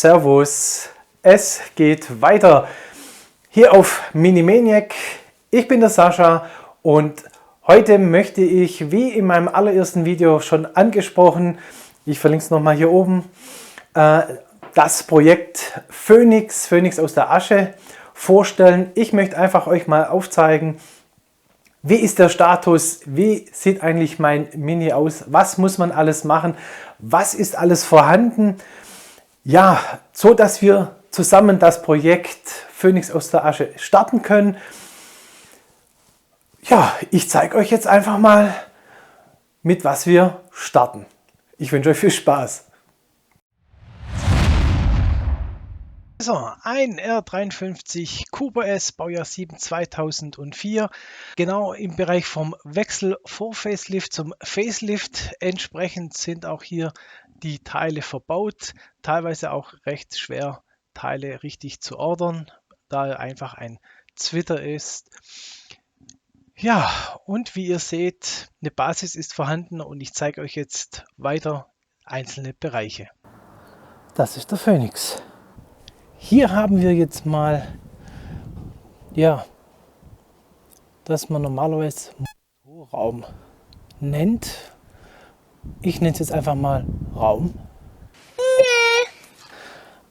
Servus, es geht weiter hier auf Minimaniac. Ich bin der Sascha und heute möchte ich, wie in meinem allerersten Video schon angesprochen, ich verlinke es nochmal hier oben, das Projekt Phoenix aus der Asche vorstellen. Ich möchte einfach euch mal aufzeigen, wie ist der Status, wie sieht eigentlich mein Mini aus, was muss man alles machen, was ist alles vorhanden. Ja, so dass wir zusammen das Projekt Phoenix aus der Asche starten können. Ja, ich zeige euch jetzt einfach mal, mit was wir starten. Ich wünsche euch viel Spaß. So, ein R53 Cooper S, Baujahr 7 2004, genau im Bereich vom Wechsel vor Facelift zum Facelift. Entsprechend sind auch hier die Teile verbaut, teilweise auch recht schwer, Teile richtig zu ordern, da er einfach ein Zwitter ist. Ja, und wie ihr seht, eine Basis ist vorhanden und ich zeige euch jetzt weiter einzelne Bereiche. Das ist der Phoenix. Hier haben wir jetzt mal, ja, das man normalerweise Raum nennt. Ich nenne es jetzt einfach mal Raum.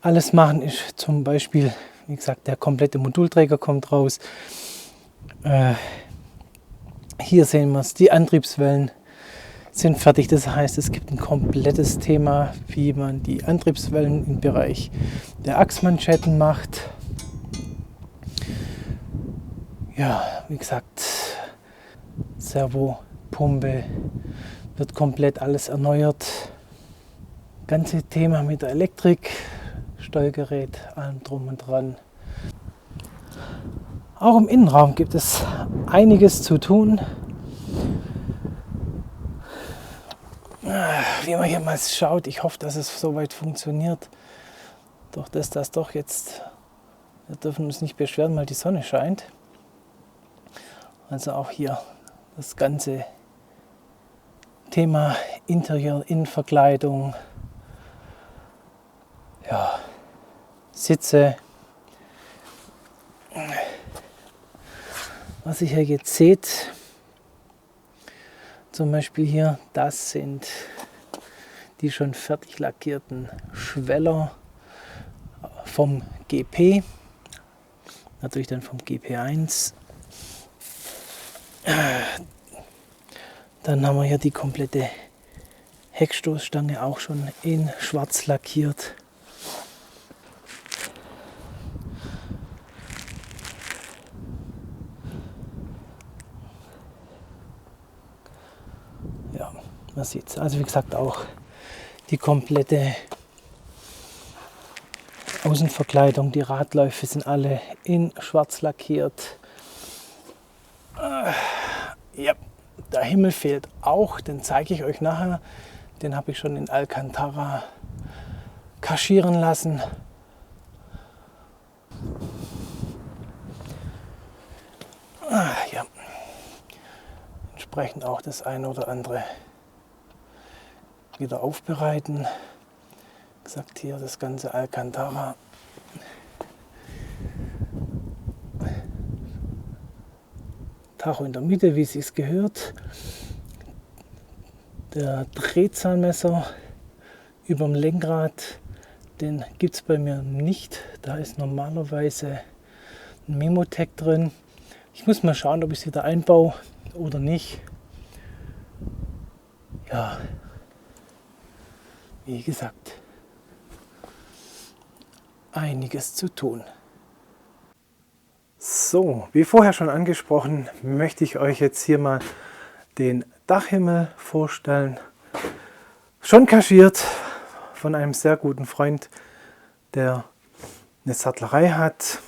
Alles machen ist zum Beispiel, wie gesagt, der komplette Modulträger kommt raus. Hier sehen wir es, die Antriebswellen sind fertig. Das heißt, es gibt ein komplettes Thema, wie man die Antriebswellen im Bereich der Achsmanschetten macht. Ja, wie gesagt, Servopumpe wird komplett alles erneuert. Ganze Thema mit der Elektrik, Steuergerät, allem drum und dran. Auch im Innenraum gibt es einiges zu tun. Wie man hier mal schaut, ich hoffe, dass es soweit funktioniert. Doch dass das doch jetzt, wir dürfen uns nicht beschweren, weil die Sonne scheint. Also auch hier das ganze Thema Interieur, Innenverkleidung, ja, Sitze. Was ihr hier jetzt seht, zum Beispiel hier, das sind die schon fertig lackierten Schweller vom GP, natürlich dann vom GP1. Dann haben wir hier die komplette Heckstoßstange auch schon in schwarz lackiert. Ja, man sieht es. Also wie gesagt auch die komplette Außenverkleidung, die Radläufe sind alle in schwarz lackiert. Ja, der Himmel fehlt auch, den zeige ich euch nachher. Den habe ich schon in Alcantara kaschieren lassen. Ja. Entsprechend auch das eine oder andere wieder aufbereiten. Wie gesagt, hier das ganze Alcantara. Tacho in der Mitte, wie es sich gehört. Der Drehzahlmesser über dem Lenkrad, den gibt es bei mir nicht. Da ist normalerweise ein Memotech drin. Ich muss mal schauen, ob ich es wieder einbaue oder nicht. Ja, wie gesagt, einiges zu tun. So, wie vorher schon angesprochen, möchte ich euch jetzt hier mal den Dachhimmel vorstellen. Schon kaschiert von einem sehr guten Freund, der eine Sattlerei hat.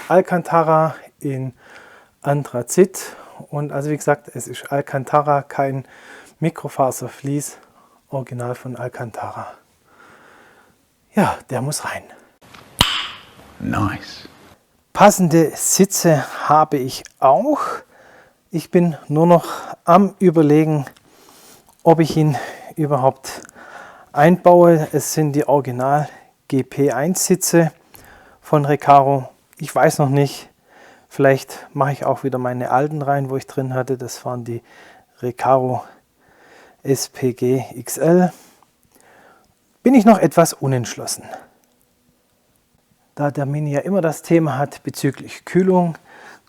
Alcantara in Anthrazit. Und also wie gesagt, es ist Alcantara, kein Mikrofaservlies, original von Alcantara. Ja, der muss rein. Nice. Passende Sitze habe ich auch. Ich bin nur noch am Überlegen, ob ich ihn überhaupt einbaue. Es sind die Original GP1 von Recaro. Ich weiß noch nicht, vielleicht mache ich auch wieder meine alten rein, wo ich drin hatte. Das waren die Recaro SPG XL. Bin ich noch etwas unentschlossen. Da der Mini ja immer das Thema hat bezüglich Kühlung,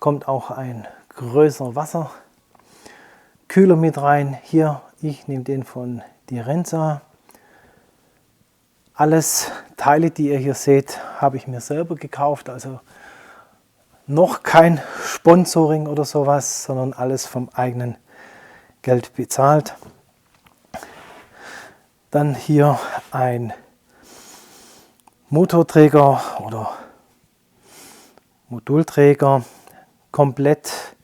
kommt auch ein größerer Wasserkühler mit rein. Hier, ich nehme den von Direnza. Alles Teile, die ihr hier seht, habe ich mir selber gekauft. Also noch kein Sponsoring oder sowas, sondern alles vom eigenen Geld bezahlt. Dann hier ein Motorträger oder Modulträger, komplett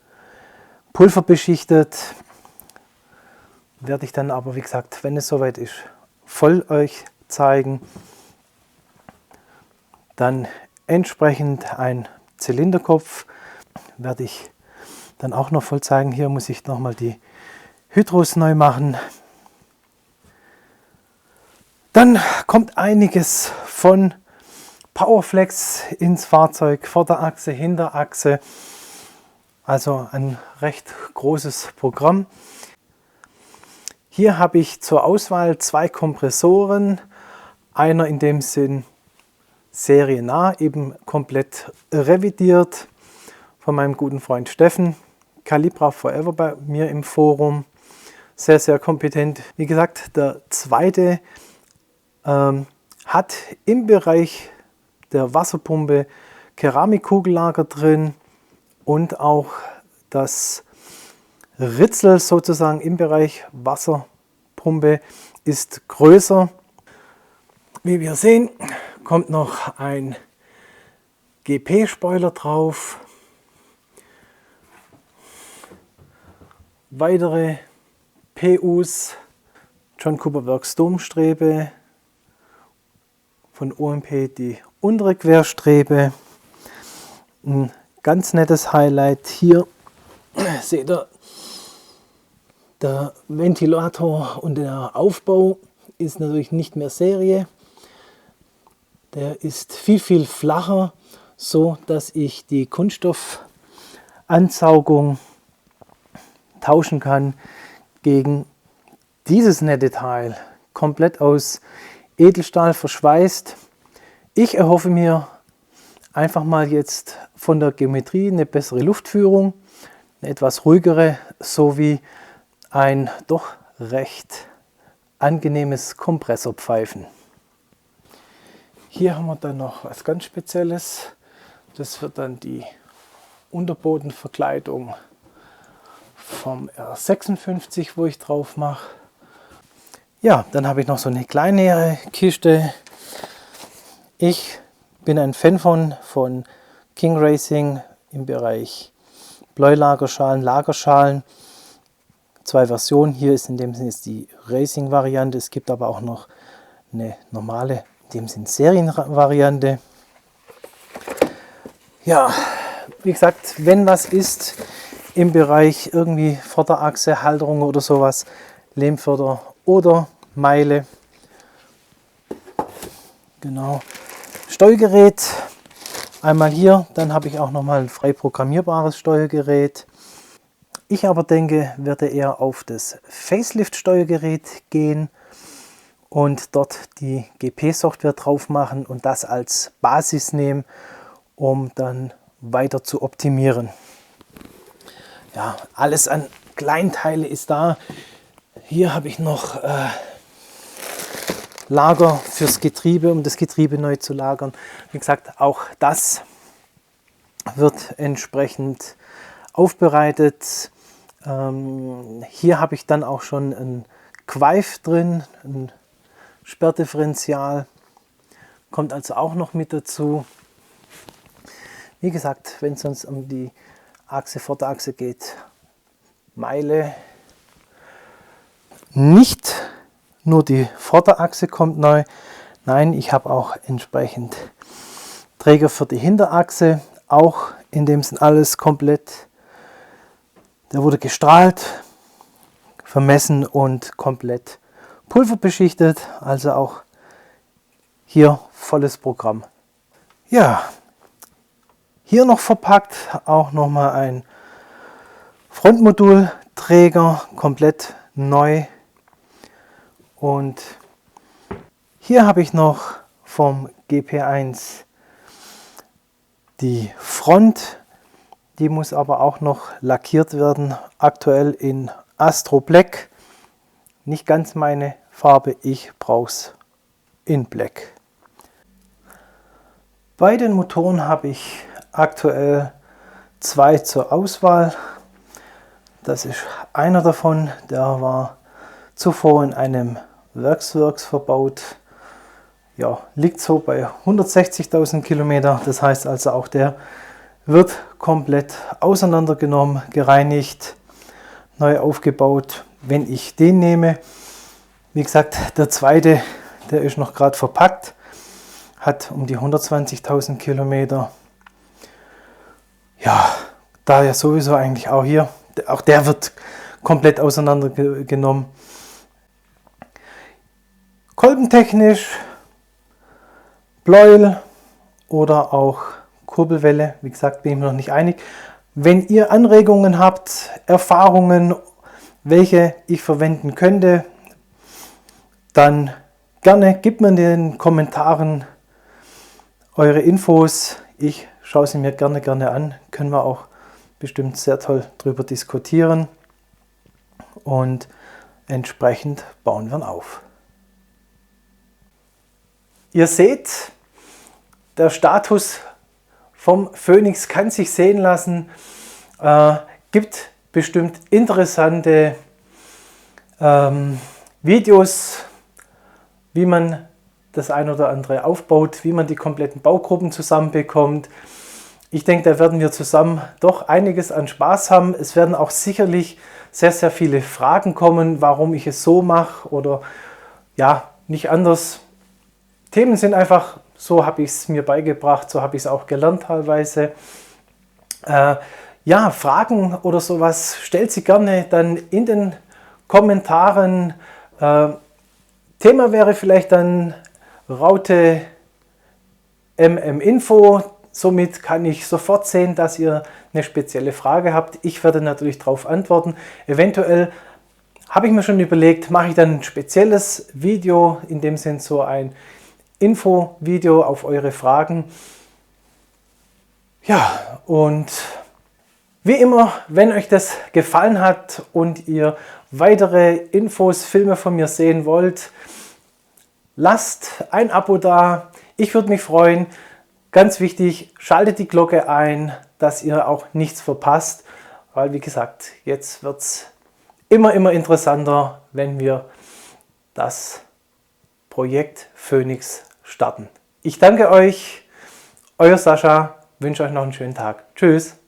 pulverbeschichtet. Werde ich dann aber, wie gesagt, wenn es soweit ist, voll euch zeigen. Dann entsprechend ein Zylinderkopf werde ich dann auch noch voll zeigen. Hier muss ich nochmal die Hydros neu machen. Dann kommt einiges von Powerflex ins Fahrzeug, Vorderachse, Hinterachse, also ein recht großes Programm. Hier habe ich zur Auswahl 2 Kompressoren, einer in dem Sinn seriennah, eben komplett revidiert von meinem guten Freund Steffen, Calibra Forever bei mir im Forum, sehr, sehr kompetent. Wie gesagt, der zweite hat im Bereich der Wasserpumpe Keramikkugellager drin und auch das Ritzel sozusagen im Bereich Wasserpumpe ist größer. Wie wir sehen, kommt noch ein GP-Spoiler drauf, weitere PUs, John Cooper Works Domstrebe, von OMP die untere Querstrebe. Ein ganz nettes Highlight hier seht ihr, der Ventilator und der Aufbau ist natürlich nicht mehr Serie. Der ist viel, viel flacher, so dass ich die Kunststoffansaugung tauschen kann gegen dieses nette Teil, komplett aus Edelstahl verschweißt. Ich erhoffe mir einfach mal jetzt von der Geometrie eine bessere Luftführung, eine etwas ruhigere, sowie ein doch recht angenehmes Kompressorpfeifen. Hier haben wir dann noch was ganz Spezielles. Das wird dann die Unterbodenverkleidung vom R56, wo ich drauf mache. Ja, dann habe ich noch so eine kleinere Kiste. Ich bin ein Fan von King Racing im Bereich Bleulagerschalen, Lagerschalen. 2 Versionen. Hier ist in dem Sinne die Racing-Variante. Es gibt aber auch noch eine normale, in dem Sinne Serienvariante. Ja, wie gesagt, wenn was ist im Bereich irgendwie Vorderachse, Halterung oder sowas, Lehmförder oder Meile. Genau. Steuergerät einmal hier, dann habe ich auch noch mal ein frei programmierbares Steuergerät. Ich aber denke, werde eher auf das Facelift-Steuergerät gehen und dort die GP-Software drauf machen und das als Basis nehmen, um dann weiter zu optimieren. Ja, alles an Kleinteile ist da. Hier habe ich noch Lager fürs Getriebe, um das Getriebe neu zu lagern. Wie gesagt, auch das wird entsprechend aufbereitet. Hier habe ich dann auch schon ein Queif drin, ein Sperrdifferential, kommt also auch noch mit dazu. Wie gesagt, wenn es uns um die Achse, Vorderachse geht, Meile. Nicht nur die Vorderachse kommt neu, nein, ich habe auch entsprechend Träger für die Hinterachse, auch in dem sind alles komplett. Der wurde gestrahlt, vermessen und komplett pulverbeschichtet, also auch hier volles Programm. Ja, hier noch verpackt auch nochmal ein Frontmodulträger, komplett neu. Und hier habe ich noch vom GP1 die Front. Die muss aber auch noch lackiert werden, aktuell in Astro Black. Nicht ganz meine Farbe, ich brauche es in Black. Bei den Motoren habe ich aktuell zwei zur Auswahl. Das ist einer davon, der war zuvor in einem Werksworks verbaut. Ja, liegt so bei 160.000 Kilometer. Das heißt also, auch der wird komplett auseinandergenommen, gereinigt, neu aufgebaut. Wenn ich den nehme, wie gesagt, der zweite, der ist noch gerade verpackt, hat um die 120.000 Kilometer. Ja, da ja sowieso eigentlich auch hier, auch der wird komplett auseinandergenommen. Kolbentechnisch, Pleuel oder auch Kurbelwelle, wie gesagt, bin ich mir noch nicht einig. Wenn ihr Anregungen habt, Erfahrungen, welche ich verwenden könnte, dann gerne gebt mir in den Kommentaren eure Infos. Ich schaue sie mir gerne an. Können wir auch bestimmt sehr toll drüber diskutieren. Und entsprechend bauen wir auf. Ihr seht, der Status vom Phoenix kann sich sehen lassen. Gibt bestimmt interessante Videos, wie man das ein oder andere aufbaut, wie man die kompletten Baugruppen zusammenbekommt. Ich denke, da werden wir zusammen doch einiges an Spaß haben. Es werden auch sicherlich sehr viele Fragen kommen, warum ich es so mache oder ja, nicht anders. Themen sind einfach, so habe ich es mir beigebracht, so habe ich es auch gelernt teilweise. Ja, Fragen oder sowas, stellt sie gerne dann in den Kommentaren. Thema wäre vielleicht dann Raute MM-Info. Somit kann ich sofort sehen, dass ihr eine spezielle Frage habt. Ich werde natürlich darauf antworten. Eventuell habe ich mir schon überlegt, mache ich dann ein spezielles Video, in dem Sinn so ein Info-Video auf eure Fragen. Ja, und wie immer, wenn euch das gefallen hat und ihr weitere Infos, Filme von mir sehen wollt, lasst ein Abo da. Ich würde mich freuen. Ganz wichtig, schaltet die Glocke ein, dass ihr auch nichts verpasst, weil wie gesagt, jetzt wird es immer interessanter, wenn wir das Projekt Phoenix starten. Ich danke euch, euer Sascha, wünsche euch noch einen schönen Tag. Tschüss.